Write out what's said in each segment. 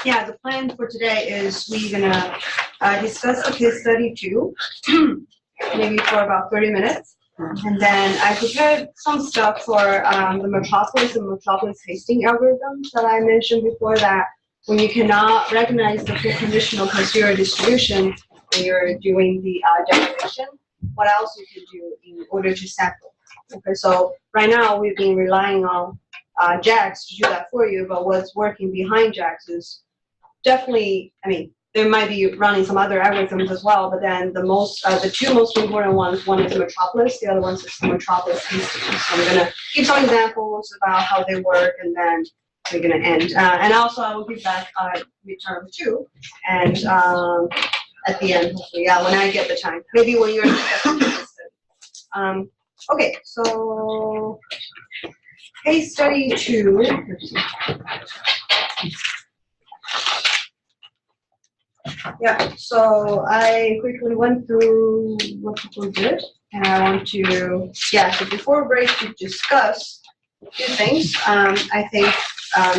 Yeah, the plan for today is we're gonna discuss the case study 2, maybe for about 30 minutes. And then I prepared some stuff for the Metropolis and Metropolis hasting algorithms that I mentioned before, that when you cannot recognize the full conditional posterior distribution when you're doing the derivation, what else you can do in order to sample. Okay, so right now we've been relying on JAX to do that for you, but what's working behind JAX is definitely, I mean, there might be running some other algorithms as well, but then the two most important ones, one is Metropolis, the other one is the Metropolis hasting. So I'm gonna give some examples about how they work, and then we're gonna end. And also I will give back midterm 2, and at the end, hopefully, yeah, when I get the time, maybe when you're interested. Okay, so case study 2. Yeah, so I quickly went through what people did, and I want to, yeah, so before break to discuss a few things. I think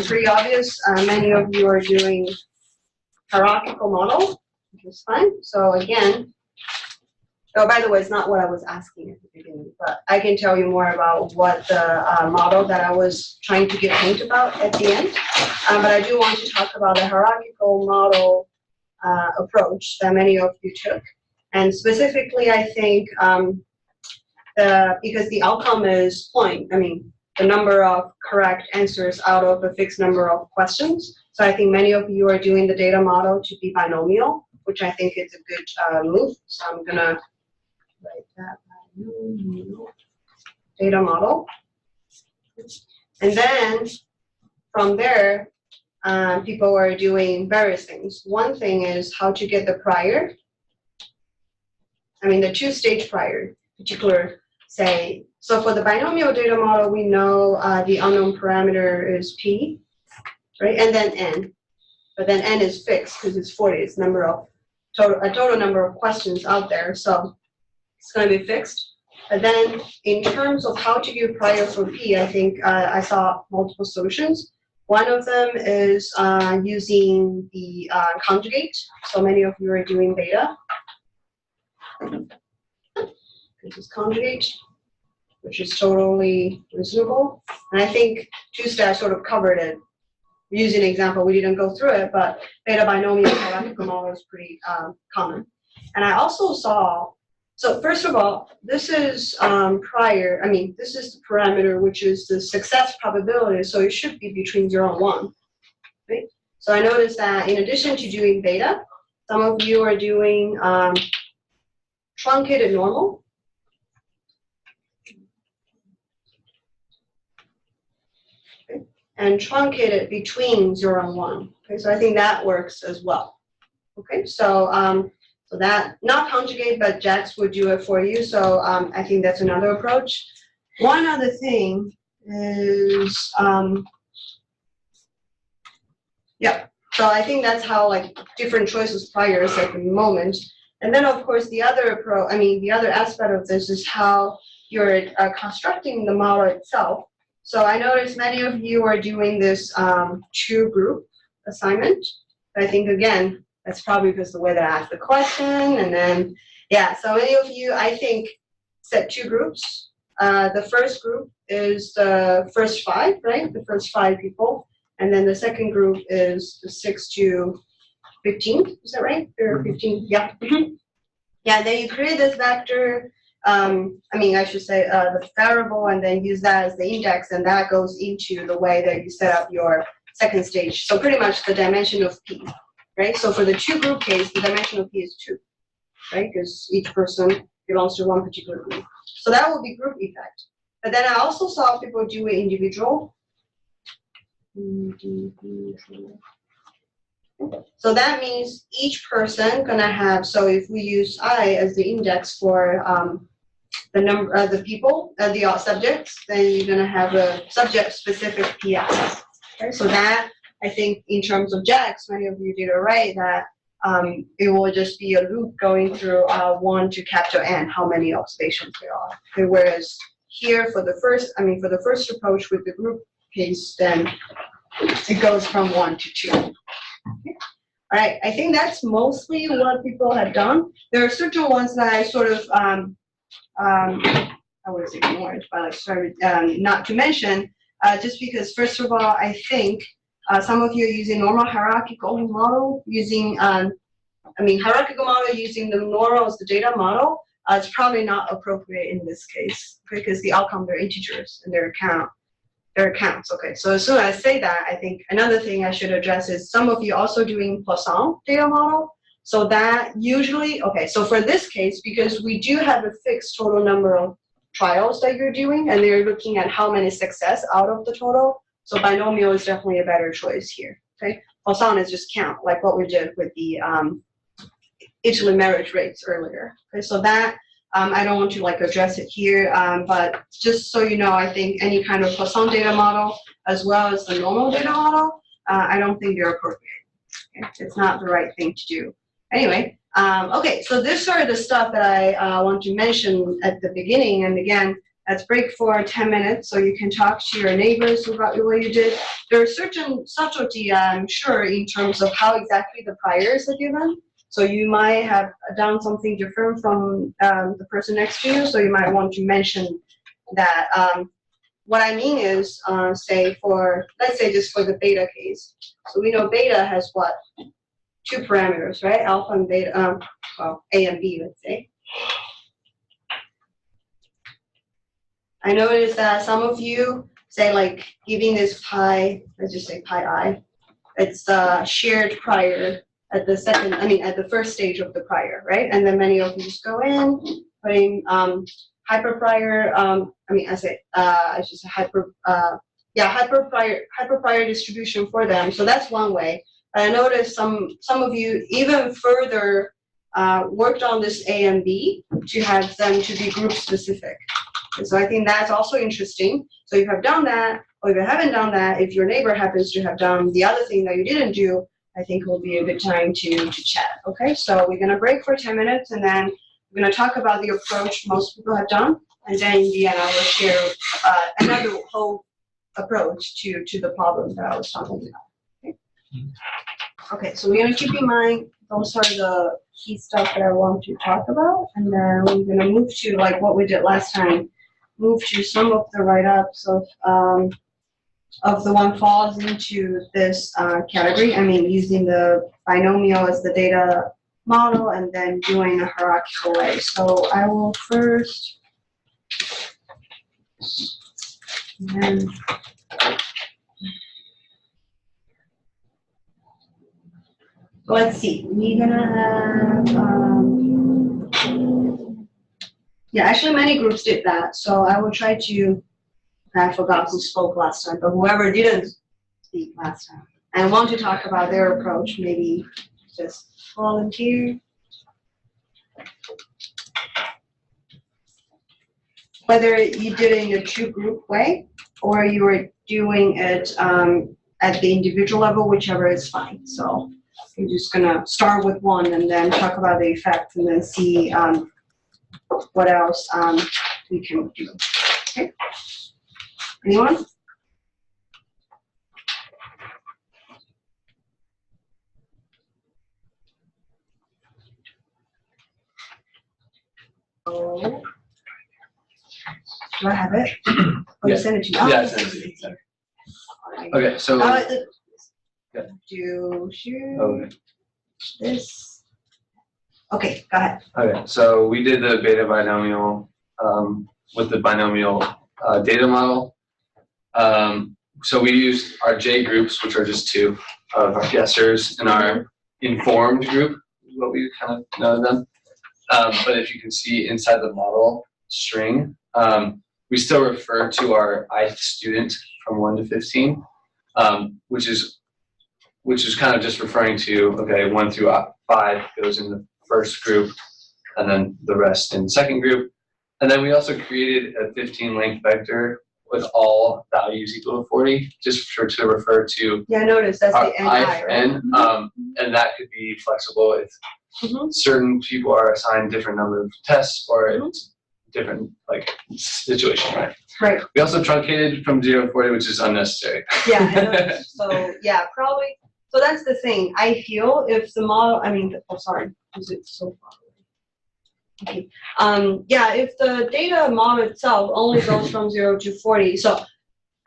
pretty obvious, many of you are doing hierarchical model, which is fine. So again, oh, by the way, it's not what I was asking at the beginning, but I can tell you more about what the model that I was trying to get hint about at the end. But I do want to talk about the hierarchical model approach that many of you took. And specifically, I think because the outcome is the number of correct answers out of a fixed number of questions. So I think many of you are doing the data model to be binomial, which I think is a good move. So I'm gonna write that binomial data model. And then from there, people are doing various things. One thing is how to get the prior. The two-stage prior, particular, say, so for the binomial data model, we know the unknown parameter is P, right? And then N. But then N is fixed because it's 40. It's a total number of questions out there. So it's going to be fixed. But then in terms of how to give prior for P, I think I saw multiple solutions. One of them is using the conjugate. So many of you are doing beta. This is conjugate, which is totally reasonable. And I think Tuesday I sort of covered it. Using an example, we didn't go through it, but beta binomial hierarchical model is pretty common. And I also saw, so first of all, this is prior, this is the parameter, which is the success probability, so it should be between 0 and 1, right? So I noticed that in addition to doing beta, some of you are doing truncated normal. Okay. And truncated between 0 and 1. Okay, so I think that works as well. Okay, so so that, not conjugate, but JAX would do it for you. So I think that's another approach. One other thing is, yeah, so I think that's how different choices priors at the moment. And then of course the other approach, the other aspect of this is how you're constructing the model itself. So I noticed many of you are doing this 2-group assignment. I think again, that's probably because the way that I asked the question, and then, yeah, so many of you, I think, set 2 groups. The first group is the first 5, right? The first 5 people. And then the second group is the 6 to 15. Is that right? Or 15? Yeah. Yeah, then you create this vector, I should say the variable, and then use that as the index, and that goes into the way that you set up your second stage. So pretty much the dimension of P. Right? So for the 2-group case, the dimension of P is 2, right? Because each person belongs to one particular group. So that will be group effect. But then I also saw people do it individual. So that means each person gonna have, so if we use I as the index for the number of the people, the subjects, then you're gonna have a subject-specific PI. Okay? So that, I think in terms of JAX, many of you did it right, that it will just be a loop going through 1 to capital N, how many observations there are. Okay, whereas here for the first approach with the group case, then it goes from 1 to 2. Okay. All right, I think that's mostly what people have done. There are certain ones that I sort of, I was ignored, but I started not to mention, just because first of all, I think some of you are using normal hierarchical model using, hierarchical model using the normal as the data model. It's probably not appropriate in this case because the outcome, they're integers and their counts. Okay, so as soon as I say that, I think another thing I should address is some of you also doing Poisson data model. So that usually, okay, so for this case, because we do have a fixed total number of trials that you're doing, and they're looking at how many success out of the total. So binomial is definitely a better choice here. Okay, Poisson is just count, like what we did with the Italy marriage rates earlier. Okay, so that I don't want to like address it here, but just so you know, I think any kind of Poisson data model as well as the normal data model, I don't think they're appropriate. Okay? It's not the right thing to do. Anyway, okay, so these are the stuff that I want to mention at the beginning, and again, let's break for 10 minutes so you can talk to your neighbors about what you did. There are certain subtlety, I'm sure, in terms of how exactly the priors are given. So you might have done something different from the person next to you, so you might want to mention that. What I mean is, say for, let's say just for the beta case. So we know beta has what? 2 parameters, right? Alpha and beta, well, A and B, let's say. I noticed that some of you say like giving this pi, let's just say pi I, it's shared prior at the second, at the first stage of the prior, right? And then many of you just go in, putting hyper prior, I should say hyper prior distribution for them. So that's one way. But I noticed some of you even further worked on this A and B to have them to be group specific. And so I think that's also interesting. So if you have done that, or if you haven't done that, if your neighbor happens to have done the other thing that you didn't do, I think will be a good time to chat. Okay, so we're going to break for 10 minutes, and then we're going to talk about the approach most people have done, and then in the end I will share another whole approach to the problem that I was talking about. Okay, okay, so we're going to keep in mind those are the key stuff that I want to talk about, and then we're going to move to like what we did last time, move to some of the write-ups of the one falls into this category. Using the binomial as the data model and then doing a hierarchical way. So I will first, and let's see, we're gonna have, actually many groups did that. So I will try to, I forgot who spoke last time, but whoever didn't speak last time and want to talk about their approach, maybe just volunteer. Whether you did it in a 2-group way or you were doing it at the individual level, whichever is fine. So I'm just gonna start with one and then talk about the effects and then see what else we can do. Okay. Anyone? Oh. Do I have it? Or send it to you? Yeah, send it to you. Okay, so do this. Okay, go ahead. Okay, so we did the beta binomial with the binomial data model. So we used our J groups, which are just 2 of our guessers, and our informed group, is what we kind of know them. But if you can see inside the model string, we still refer to our ith student from 1 to 15, which is kind of just referring to, okay, 1 through 5 goes in the first group, and then the rest in the second group. And then we also created a 15 length vector with all values equal to 40, just to refer to I noticed that's the I, right? N, and that could be flexible if certain people are assigned different number of tests or it's different situation, right? Right. We also truncated from 0 to 40, which is unnecessary. Yeah, I noticed. So yeah, probably So that's the thing. I feel if the model, oh, sorry, is it so far away? Okay. Yeah, if the data model itself only goes from 0 to 40, so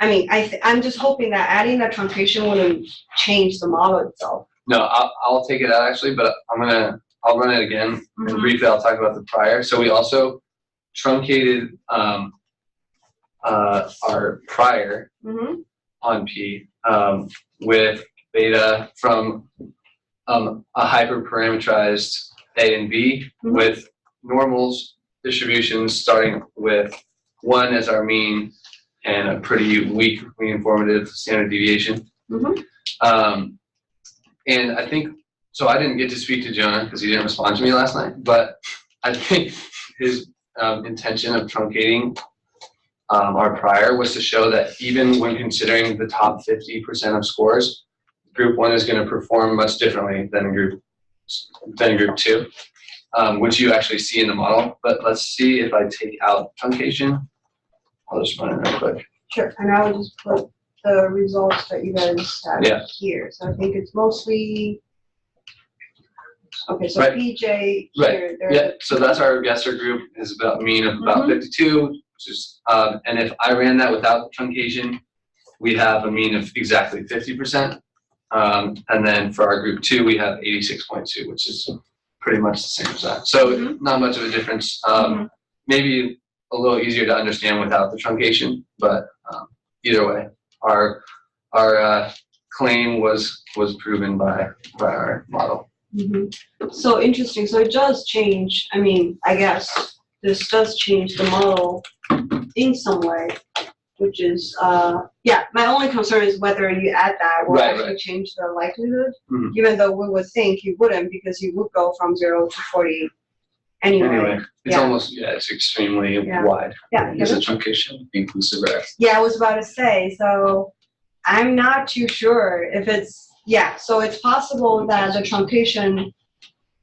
I'm just hoping that adding that truncation wouldn't change the model itself. No, I'll take it out actually, but I'll run it again and briefly I'll talk about the prior. So we also truncated our prior on P with beta from a hyperparameterized A and B with normals distributions starting with 1 as our mean and a pretty weak informative standard deviation. And I think, so I didn't get to speak to Jonah because he didn't respond to me last night, but I think his intention of truncating our prior was to show that even when considering the top 50% of scores, group 1 is going to perform much differently than group 2, which you actually see in the model. But let's see if I take out truncation. I'll just run it real quick. Sure, and I will just put the results that you guys have here. So I think it's mostly, okay, so PJ here. Yeah, so that's our guesser group is about mean of about 52, which is, and if I ran that without truncation, we have a mean of exactly 50%. And then for our group 2, we have 86.2, which is pretty much the same as that. So not much of a difference. Maybe a little easier to understand without the truncation, but either way, our claim was proven by our model. So interesting. So it does change. I guess this does change the model in some way, which is yeah. My only concern is whether you add that will actually change the likelihood, even though we would think you wouldn't because you would go from 0 to 40 anyway. It's almost, it's extremely wide. Yeah. Is a truncation inclusive error? Yeah, I was about to say, so I'm not too sure if it's, so it's possible that the truncation,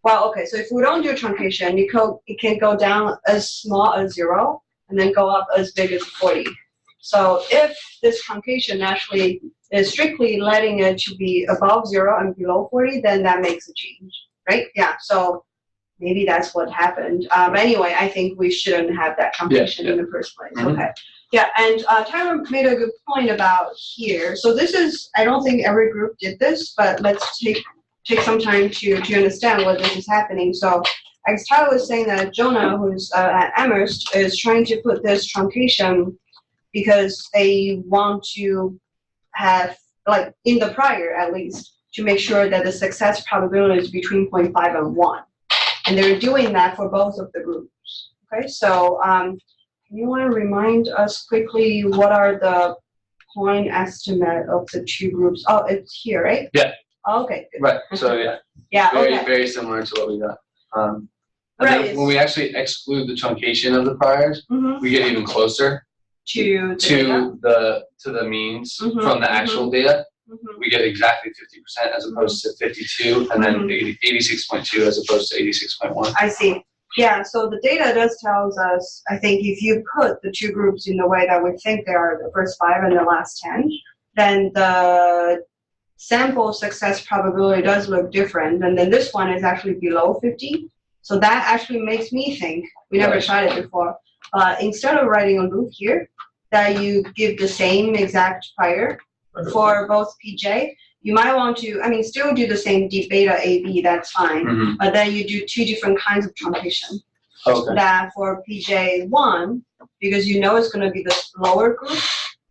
well, okay, so if we don't do truncation, it can go down as small as 0 and then go up as big as 40. So if this truncation actually is strictly letting it to be above 0 and below 40, then that makes a change, right? Yeah, so maybe that's what happened. Anyway, I think we shouldn't have that truncation in the first place. Okay. Yeah, and Tyler made a good point about here. So this is, I don't think every group did this, but let's take some time to understand what this is happening. So as Tyler was saying that Jonah, who's at Amherst, is trying to put this truncation because they want to have, like in the prior at least, to make sure that the success probability is between 0.5 and 1. And they're doing that for both of the groups. Okay, so you want to remind us quickly what are the point estimate of the 2 groups? Oh, it's here, right? Yeah. Oh, okay. Good. Right. So very similar to what we got. And then when we actually exclude the truncation of the priors, we get even closer to the means from the actual data. We get exactly 50% as opposed to 52, and then 86.2 as opposed to 86.1. I see. Yeah, so the data does tells us, I think if you put the 2 groups in the way that we think they are, the first 5 and the last 10, then the sample success probability does look different. And then this one is actually below 50. So that actually makes me think, we never tried it before, instead of writing a loop here, that you give the same exact prior for both PJ, you might want to, still do the same D beta AB, that's fine, but then you do 2 different kinds of truncation. That for PJ1, because you know it's going to be the lower group,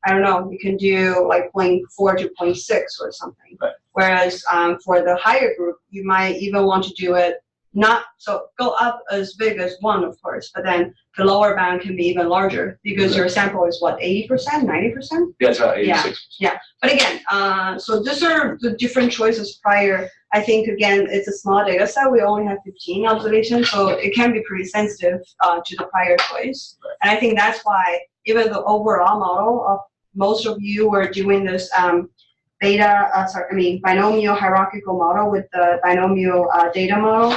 I don't know, you can do like 0.4 to 0.6 or something. Whereas for the higher group, you might even want to do it go up as big as 1, of course, but then the lower bound can be even larger because your sample is what, 80%, 90%? Yeah, it's about 86%. Yeah. But again, so these are the different choices prior. I think, again, it's a small data set. We only have 15 observations, so it can be pretty sensitive to the prior choice. And I think that's why even the overall model of most of you were doing this binomial hierarchical model with the binomial data model.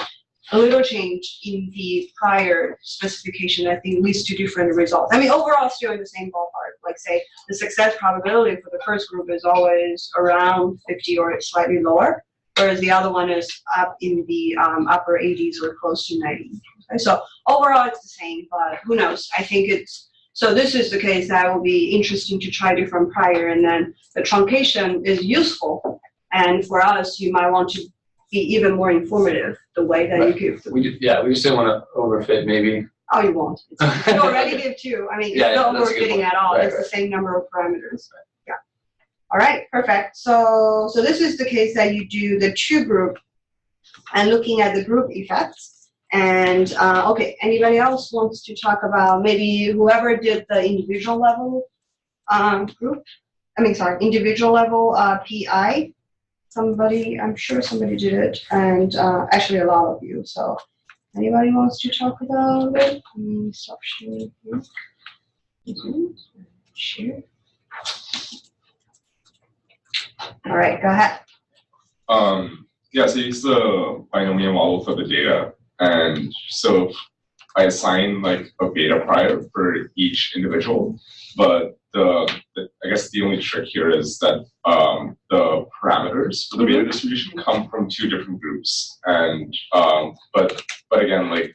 a little change in the prior specification, I think, leads to different results. I mean, overall, still in the same ballpark. Like, say, the success probability for the first group is always around 50 or slightly lower, whereas the other one is up in the upper 80s or close to 90. Okay? So overall, it's the same, but who knows? I think it's, so this is the case that will be interesting to try different prior, and then the truncation is useful. And for us, you might want to be even more informative the way that you give. We just didn't want to overfit maybe. Oh, you won't. You already give two. I mean, it's not overfitting at all. It's the same number of parameters. Yeah. All right, perfect. So this is the case that you do the two group and looking at the group effects. And okay, anybody else wants to talk about maybe whoever did the individual level group? I mean, sorry, individual level PI. Somebody, I'm sure somebody did it, and actually a lot of you. So anybody wants to talk about it? Let me stop sharing here. Share. All right, go ahead. Yeah, so use the binomial model for the data, and so I assign like a beta prior for each individual, but I guess the only trick here is that the parameters for the beta distribution come from two different groups, and but again, like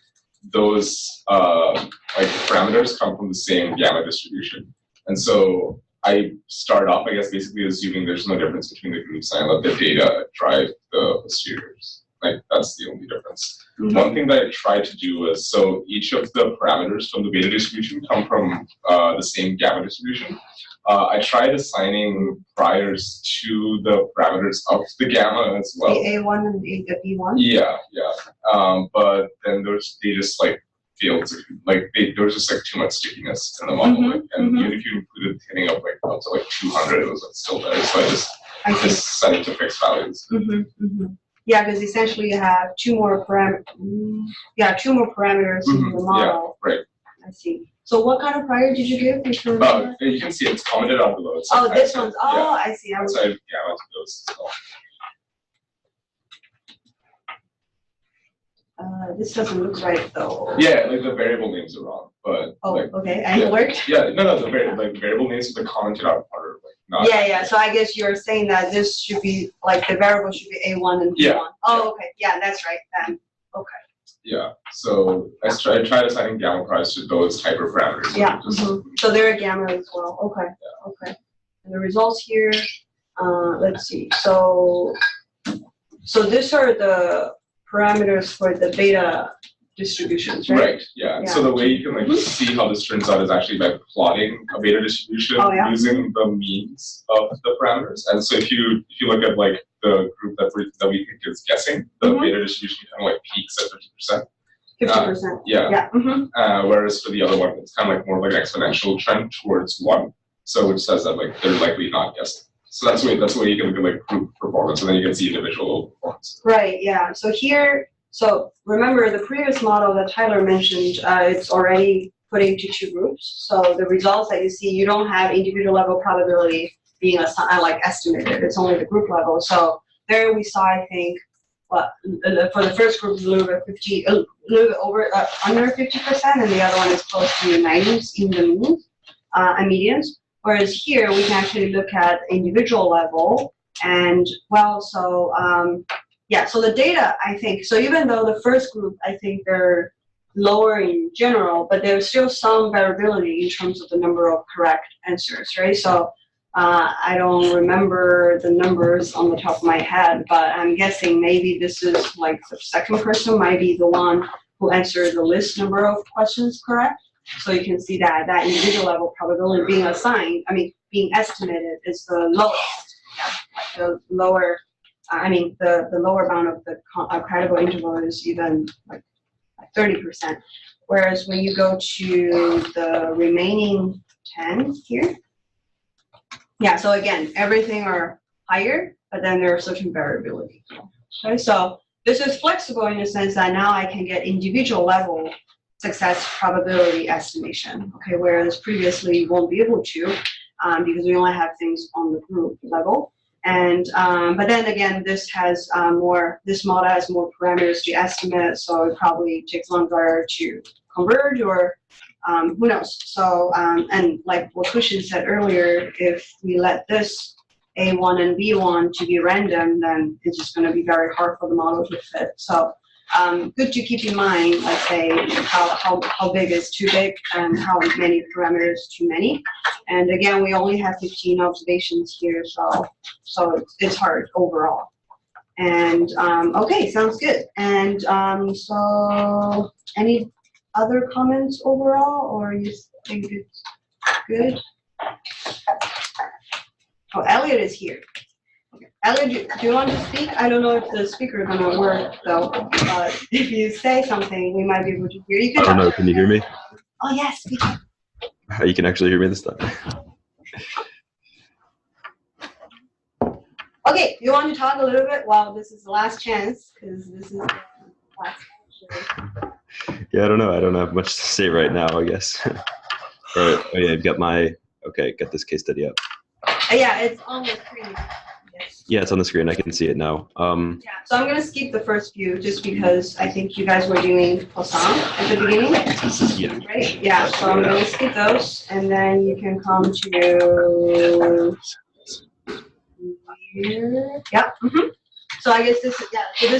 those like parameters come from the same gamma distribution, and so I start off, I guess, basically assuming there's no difference between the groups, and I let the data drive the posteriors. Like that's the only difference. One thing that I tried to do is, so each of the parameters from the beta distribution come from the same gamma distribution. I tried assigning priors to the parameters of the gamma as well. The A1 and the B1? Yeah. But then they just like failed to, like, there was just like too much stickiness in the model. Like, and even if you included hitting up like up to like 200, it was like still there. So I just set it to fixed values. Yeah, because essentially you have two more parameters. Two more parameters in the model. Yeah, right. I see. So what kind of prior did you give? You can see it's commented out below. It's oh, this one's. Oh, yeah. I see. So yeah, those. This doesn't look right though. Yeah, like the variable names are wrong, but. Oh, like, okay. And it worked. Yeah, no, the variable names are the commented out part. Not yeah. So I guess you're saying that this should be like the variable should be A1 and B1. Yeah. Oh, okay. Yeah, that's right then. Okay. Yeah. So I tried assigning gamma priors to those hyperparameters. Yeah. So they're a gamma as well. Okay. Yeah. Okay. And the results here. Let's see. So these are the parameters for the beta distributions, right? Right, yeah. So the way you can like see how this turns out is actually by plotting a beta distribution using the means of the parameters. And so if you look at like the group that we think is guessing, the beta distribution kind of like peaks at 50%. 50%. Yeah. Whereas for the other one, it's kind of like more like an exponential trend towards 1. So which says that like they're likely not guessing. So that's where you can look at like group performance, and then you can see individual performance. Right. Yeah. So here. So remember the previous model that Tyler mentioned, it's already put into two groups. So the results that you see, you don't have individual level probability being estimated. It's only the group level. So there we saw, I think, for the first group, a little bit over under 50%, and the other one is close to 90s in the mean and medians. Whereas here we can actually look at individual level, and so the data, I think, so even though the first group, I think they're lower in general, but there's still some variability in terms of the number of correct answers, right? So I don't remember the numbers on the top of my head, but I'm guessing maybe this is like the second person might be the one who answered the least number of questions correct. So you can see that individual level probability being assigned, being estimated is the lowest, the lower. The lower bound of the credible interval is even like 30%. Whereas when you go to the remaining 10 here, so again, everything are higher, but then there are certain variability. Okay, so this is flexible in the sense that now I can get individual level success probability estimation. Okay, whereas previously you won't be able to because we only have things on the group level. And but then again, this model has more parameters to estimate, so it probably takes longer to converge, or who knows. So and like what Christian said earlier, if we let this A1 and B1 to be random, then it's just going to be very hard for the model to fit. So good to keep in mind, let's say, how big is too big and how many parameters too many. And again, we only have 15 observations here, so it's hard overall. And okay, sounds good. And so any other comments overall, or you think it's good? Oh, Elliot is here. Okay. Elliot, do you want to speak? I don't know if the speaker is going to work, though. But if you say something, we might be able to hear you. I don't know. Can you hear me? Oh, yes, we can. You can actually hear me this time. Okay, you want to talk a little bit? Well, this is the last chance, because this is the last chance. Yeah, I don't know. I don't have much to say right now, I guess. Oh yeah, I've got got this case study up. Yeah, it's on the screen. Yes. Yeah, it's on the screen. I can see it now. Yeah, so I'm going to skip the first few just because I think you guys were doing Poisson at the beginning. Yeah. Right? Yeah, so I'm going to skip those, and then you can come to here. Yeah. So I guess this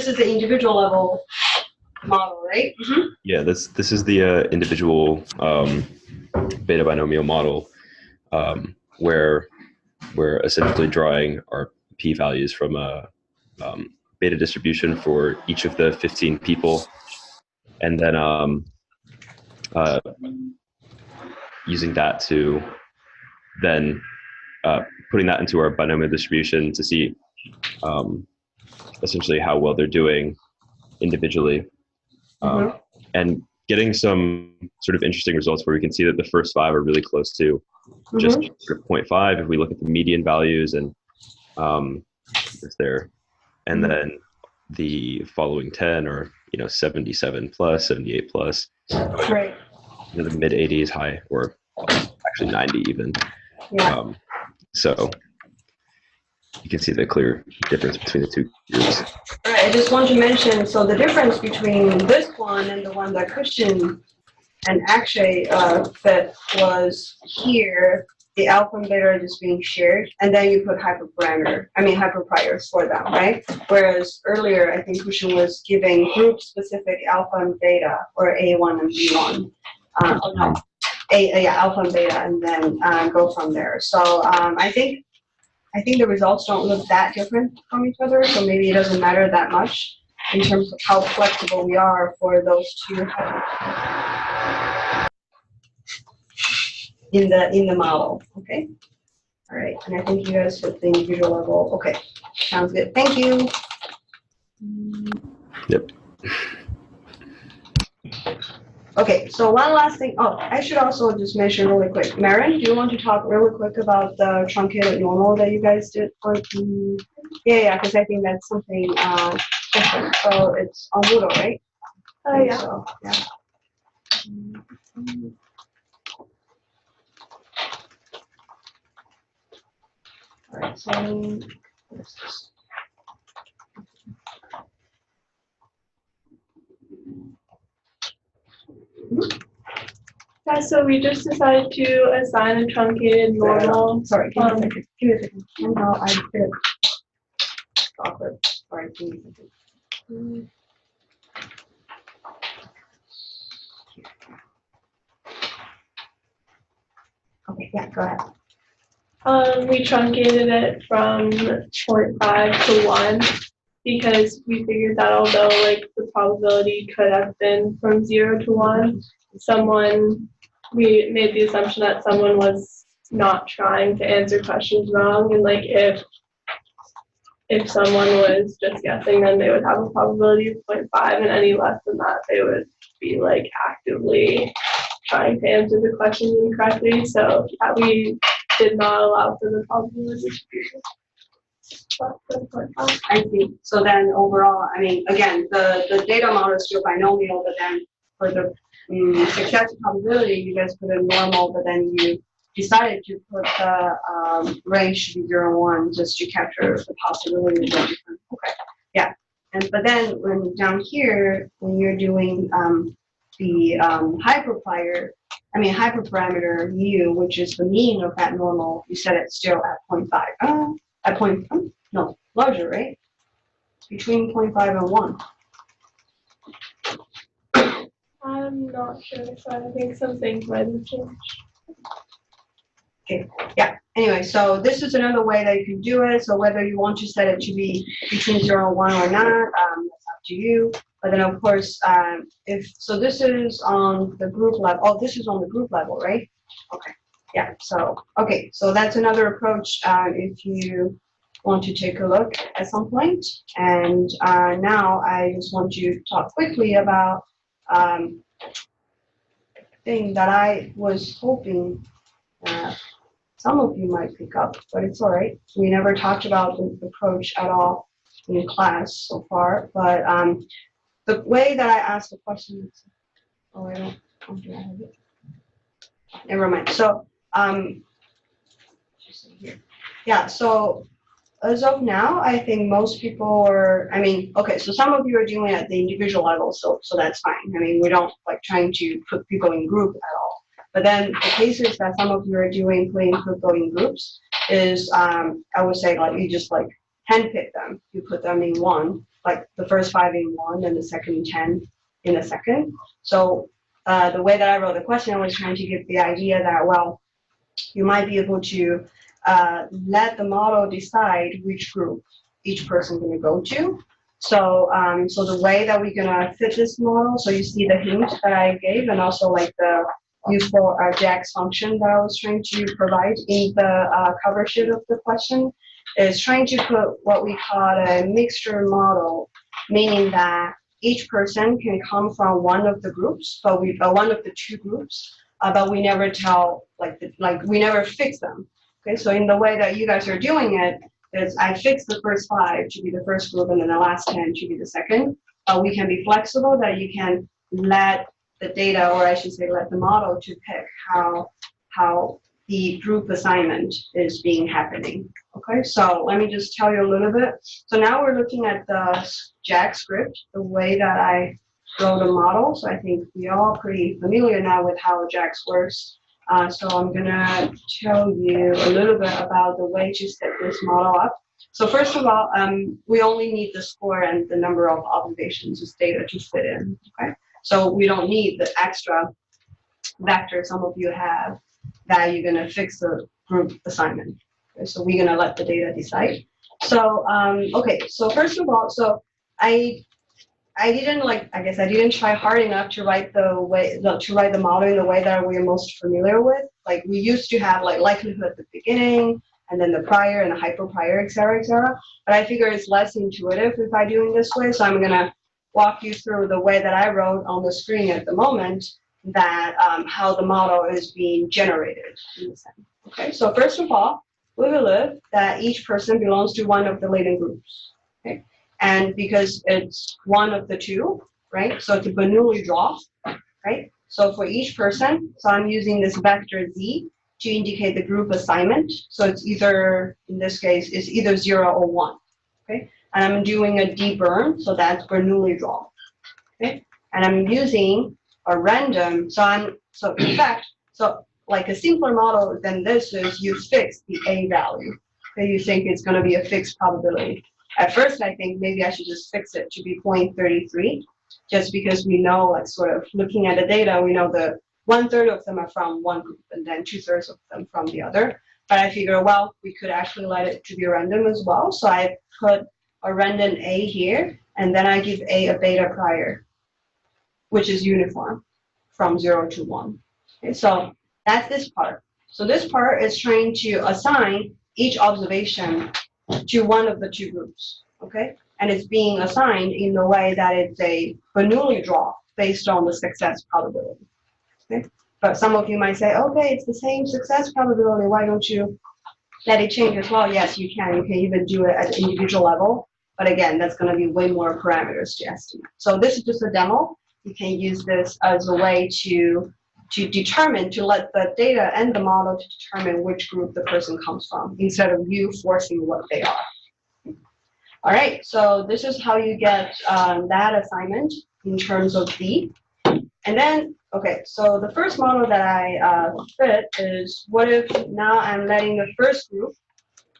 is the individual level model, right? Yeah, this is the individual beta binomial model, where we're essentially drawing our p-values from a beta distribution for each of the 15 people, and then using that to then putting that into our binomial distribution to see essentially how well they're doing individually, and getting some sort of interesting results where we can see that the first 5 are really close to just 0.5 if we look at the median values, and it's there, and then the following 10 are 77 plus, 78 plus, Right. The mid 80s, high, or actually 90 even. Yeah. So you can see the clear difference between the two groups. All right, I just want to mention, so the difference between this one and the one that Christian and Akshay fit was here, the alpha and beta are just being shared, and then you put hyperparameters for them, right? Whereas earlier, I think Christian was giving group-specific alpha and beta, or A1 and B1. Alpha and beta, and then go from there. So I think the results don't look that different from each other, so maybe it doesn't matter that much in terms of how flexible we are for those two in the model. Okay. All right, and I think you guys fit the individual level. Okay, sounds good. Thank you. Yep. Okay, so one last thing. Oh, I should also just mention really quick. Maren, do you want to talk really quick about the truncated normal that you guys did for the? Yeah, because I think that's something different. So it's on Moodle, right? Yeah. So, yeah. All right, so Yeah, so we just decided to assign a truncated normal. sorry, give me a second. Give me a second. No, I did it. Awkward. Sorry, give me a second. Okay, yeah, go ahead. We truncated it from 0.5 to 1 because we figured that although the probability could have been from 0 to 1, we made the assumption that someone was not trying to answer questions wrong, and if someone was just guessing, then they would have a probability of 0.5, and any less than that, they would be actively trying to answer the questions incorrectly. So we did not allow for the probability distribution. I see. So then overall, I mean, again, the data model is still binomial, but then for the success probability, you guys put a normal, but then you decided to put the range to be 0, 1 just to capture the possibilities of different. Okay, yeah. But then when down here, when you're doing the hyperparameter mu, which is the mean of that normal, you set it still at 0.5. At no, larger, right? Between 0.5 and 1. I'm not sure, so I think some things might have changed. Okay, yeah. Anyway, so this is another way that you can do it. So whether you want to set it to be between 0 and 1 or not, that's up to you. But then of course, so this is on the group level. Oh, this is on the group level, right? Okay. Yeah. So okay. So that's another approach if you want to take a look at some point. And now I just want to talk quickly about thing that I was hoping some of you might pick up, but it's all right. We never talked about the approach at all in class so far, but the way that I asked the question, oh, do I have it? Never mind. So, yeah, so as of now, I think most people are, okay, so some of you are doing it at the individual level, so that's fine. I mean, we don't like trying to put people in group at all. But then the cases that some of you are doing, putting people in groups, is I would say like you just like handpick them. You put them in one, like the first 5 in one, and the second 10 in a second. So the way that I wrote the question, I was trying to give the idea that, well, you might be able to let the model decide which group each person is going to go to. So, so the way that we're going to fit this model, so you see the hint that I gave, and also like the useful JAX function that I was trying to provide in the cover sheet of the question, is trying to put what we call a mixture model, meaning that each person can come from one of the groups, but one of the 2 groups, but we never tell we never fix them. Okay, so in the way that you guys are doing it, is I fix the first 5 to be the first group, and then the last 10 to be the second. We can be flexible that you can let the data, or I should say let the model to pick how the group assignment is being happening. Okay, so let me just tell you a little bit. So now we're looking at the JAX script, the way that I wrote a model. So I think we all pretty familiar now with how JAX works. So I'm gonna tell you a little bit about the way to set this model up. So first of all, we only need the score and the number of observations as data to fit in. Okay. So we don't need the extra vector some of you have that you're going to fix the group assignment. Okay, so we're going to let the data decide. So, okay, so first of all, so I didn't try hard enough to write the model in the way that we're most familiar with. Like we used to have like likelihood at the beginning, and then the prior and the hyperprior, et cetera, et cetera. But I figure it's less intuitive if I do it this way. So I'm going to walk you through the way that I wrote on the screen at the moment, that how the model is being generated in the sense. Okay, so first of all, we believe that each person belongs to one of the latent groups. Okay, and because it's one of the 2, right? So it's a Bernoulli draw, right? So for each person, so I'm using this vector z to indicate the group assignment. So it's either, in this case, it's either 0 or 1. Okay. And I'm doing a deburn, so that's Bernoulli draw. Okay, and I'm using a random. So in fact, so like a simpler model than this is you fix the A value. Okay, you think it's going to be a fixed probability. At first, I think maybe I should just fix it to be 0.33, just because we know, like sort of looking at the data, we know the 1/3 of them are from one group and then 2/3 of them from the other. But I figure, well, we could actually let it to be random as well. So I put a random A here, and then I give A a beta prior, which is uniform from 0 to 1. Okay, so that's this part. So this part is trying to assign each observation to one of the 2 groups, okay? And it's being assigned in the way that it's a Bernoulli draw based on the success probability, okay? But some of you might say, okay, it's the same success probability, why don't you let it change as well? Yes, you can. You can even do it at the individual level. But again, that's going to be way more parameters to estimate. So this is just a demo. You can use this as a way to to let the data and the model to determine which group the person comes from, instead of you forcing what they are. All right, so this is how you get that assignment in terms of D. And then, okay, so the first model that I fit is, what if now I'm letting the first group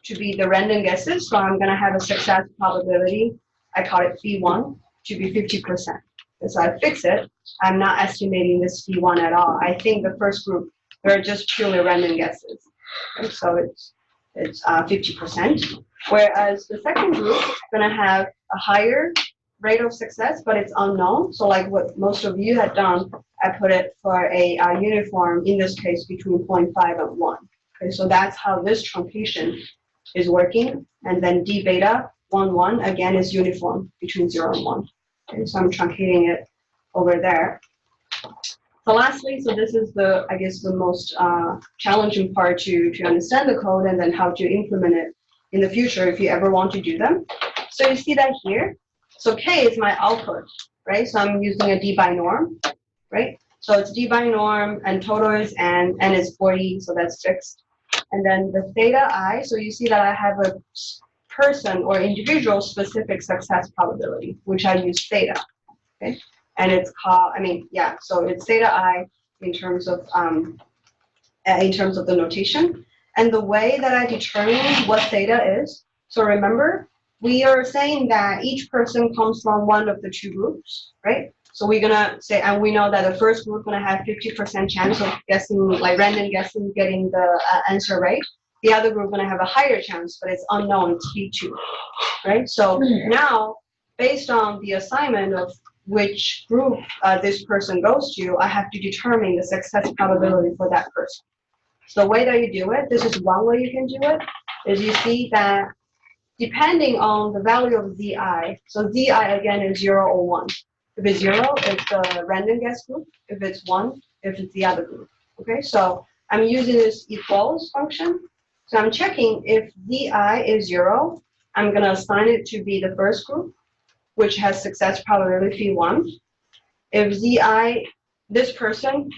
to be the random guesses, so I'm gonna have a success probability, I call it phi1, to be 50%. And so I fix it, I'm not estimating this phi1 at all. I think the first group, they're just purely random guesses. And so it's 50%. Whereas the second group is gonna have a higher rate of success, but it's unknown. So like what most of you had done, I put it for a uniform, in this case, between 0.5 and 1. Okay, so that's how this truncation is working. And then D beta 1, 1, again, is uniform between 0 and 1. Okay, so I'm truncating it over there. So lastly, so this is the, I guess, the most challenging part to understand the code and then how to implement it in the future if you ever want to do them. So you see that here. So K is my output, right? So I'm using a D by norm, right? So it's D by norm, and total is N is 40, so that's fixed. And then the theta I, so you see that I have a person or individual specific success probability, which I use theta, okay? And it's called, so it's theta I in terms of the notation. And the way that I determine what theta is, so remember, we are saying that each person comes from one of the two groups, right? So we're gonna say, and we know that the first group gonna have 50% chance of guessing, like random guessing, getting the answer right. The other group gonna have a higher chance, but it's unknown, it's phi2, right? So now, based on the assignment of which group this person goes to, I have to determine the success probability for that person. So the way that you do it, this is one way you can do it, is you see that depending on the value of Zi, so Zi again is 0 or 1. If it's 0, it's the random guess group. If it's 1, if it's the other group. Okay, so I'm using this equals function. So I'm checking if Zi is 0, I'm gonna assign it to be the first group, which has success probability phi1. If Zi, this person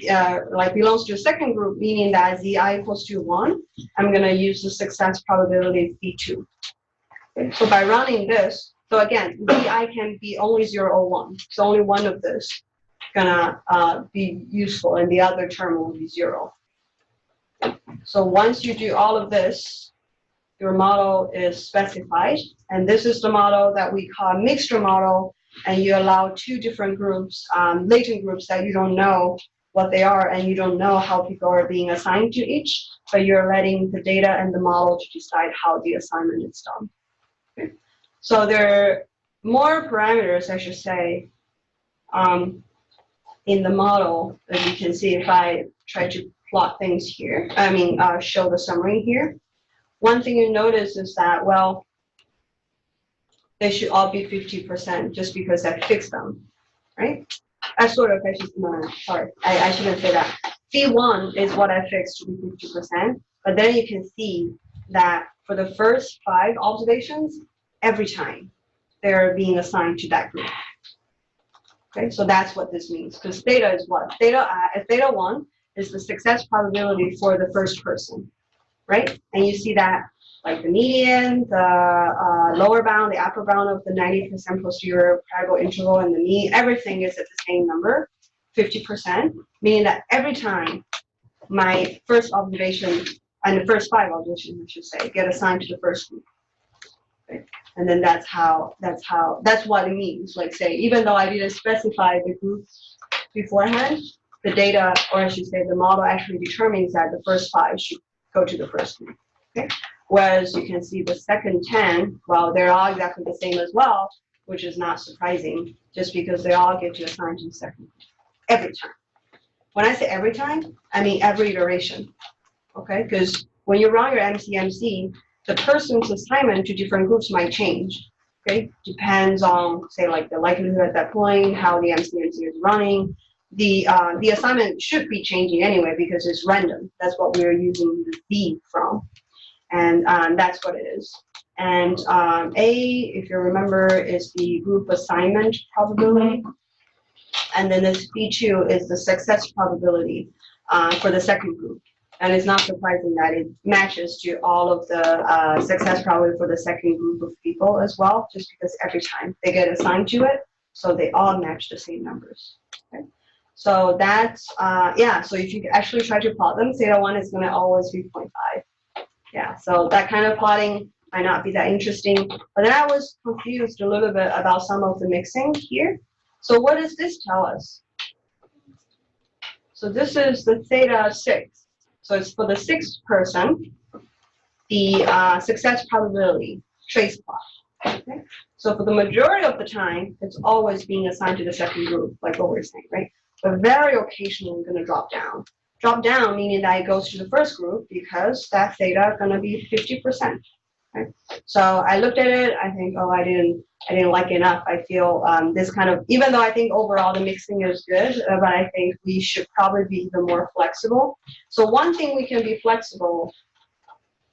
belongs to a second group, meaning that Zi equals to 1, I'm gonna use the success probability phi2. Okay, so by running this, so again, Zi can be only 0 or 1. So only one of this gonna be useful, and the other term will be 0. So once you do all of this, your model is specified, and this is the model that we call mixture model, and you allow two different groups, latent groups that you don't know what they are, and you don't know how people are being assigned to each, but you're letting the data and the model to decide how the assignment is done. Okay. So there are more parameters, I should say, in the model, as you can see if I try to plot things here, show the summary here. One thing you notice is that, well, they should all be 50% just because I fixed them, right? I shouldn't say that. phi1 is what I fixed to be 50%, but then you can see that for the first 5 observations, every time they're being assigned to that group. Okay, so that's what this means, because theta is what? Theta 1 is the success probability for the first person, right? And you see that like the median, the lower bound, the upper bound of the 90% posterior parietal interval, and the mean, everything is at the same number, 50%, meaning that every time my first observation, and the first 5 observations, I should say, get assigned to the first group. Okay? And then that's what it means. Like say, even though I didn't specify the group beforehand, the data, or I should say the model actually determines that the first 5 should go to the first group. Okay? Whereas you can see the second 10, well, they're all exactly the same as well, which is not surprising, just because they all get to assign to the second group every time. When I say every time, I mean every iteration. Okay? Because when you run your MCMC, the person's assignment to different groups might change. Okay? Depends on, say, like the likelihood at that point, how the MCMC is running. The assignment should be changing anyway because it's random. That's what we're using the B from. And that's what it is. And A, if you remember, is the group assignment probability. And then this B2 is the success probability for the second group. And it's not surprising that it matches to all of the success probability for the second group of people as well, just because every time they get assigned to it, so they all match the same numbers. Okay? So that's, yeah, so if you actually try to plot them, theta 1 is going to always be 0.5. Yeah, so that kind of plotting might not be that interesting. But then I was confused a little bit about some of the mixing here. So what does this tell us? So this is the theta 6. So it's for the sixth person, the success probability trace plot. Okay? So for the majority of the time, it's always being assigned to the second group, like what we're saying, right? But very occasionally going to drop down. Drop down meaning that it goes to the first group because that theta is going to be 50%. Right? So I looked at it. I think, oh, I didn't like it enough. I feel this kind of, even though I think overall the mixing is good, but I think we should probably be even more flexible. So one thing we can be flexible,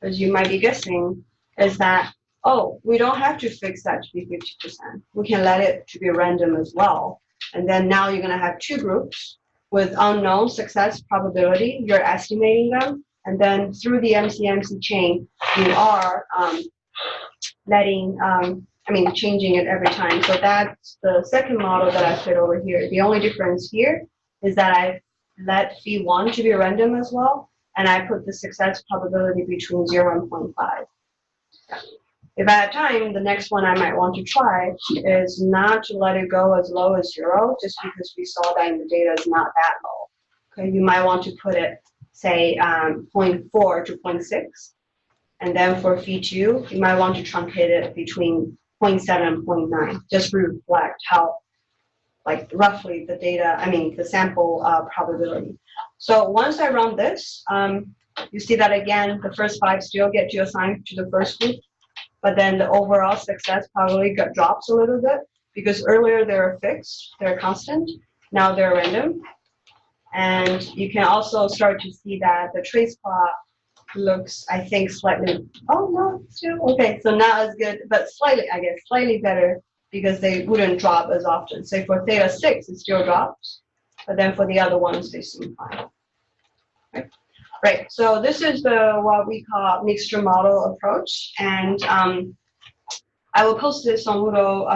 as you might be guessing, is that, oh, we don't have to fix that to be 50%. We can let it to be random as well. And then now you're going to have two groups with unknown success probability. You're estimating them. And then through the MC-MC chain, you are changing it every time. So that's the second model that I put over here. The only difference here is that I let phi1 to be random as well. And I put the success probability between 0 and 0.5. If I have time, the next one I might want to try is not to let it go as low as 0, just because we saw that in the data is not that low. Okay, you might want to put it, say, 0.4 to 0.6. And then for phi2, you might want to truncate it between 0.7 and 0.9, just to reflect how, like, roughly the data, the sample probability. So once I run this, you see that again, the first 5 still get you assigned to the first group, but then the overall success probably drops a little bit because earlier they were fixed, they're constant, now they're random. And you can also start to see that the trace plot looks, I think, slightly, oh no, still, okay, so not as good, but slightly, I guess, slightly better because they wouldn't drop as often. Say for theta 6, it still drops, but then for the other ones, they seem fine. Right? Right, so this is the what we call mixture model approach, and I will post this on Moodle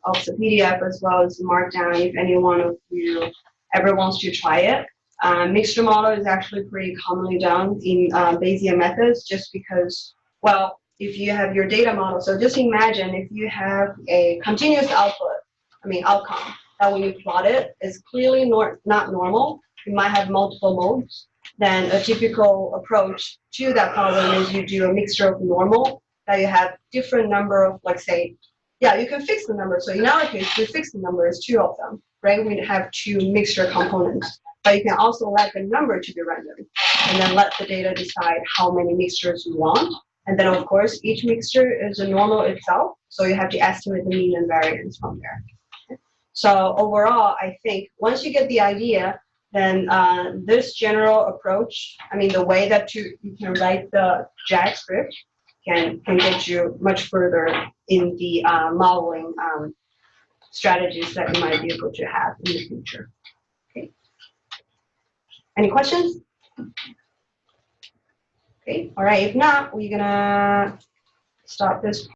of the PDF as well as the Markdown if any one of you ever wants to try it. Mixture model is actually pretty commonly done in Bayesian methods just because, well, if you have your data model, so just imagine if you have a continuous outcome, that when you plot it is clearly not normal, you might have multiple modes, then a typical approach to that problem is you do a mixture of normal, that you have different number of, like say, yeah, you can fix the number. So in our case, we fix the number is 2 of them, right? We have 2 mixture components. But you can also let the number to be random, and then let the data decide how many mixtures you want. And then, of course, each mixture is a normal itself, so you have to estimate the mean and variance from there. So overall, I think once you get the idea, then this general approach, the way that you can write the JAG script can get you much further in the modeling strategies that you might be able to have in the future. Okay. Any questions? Okay, all right, if not, we're gonna stop this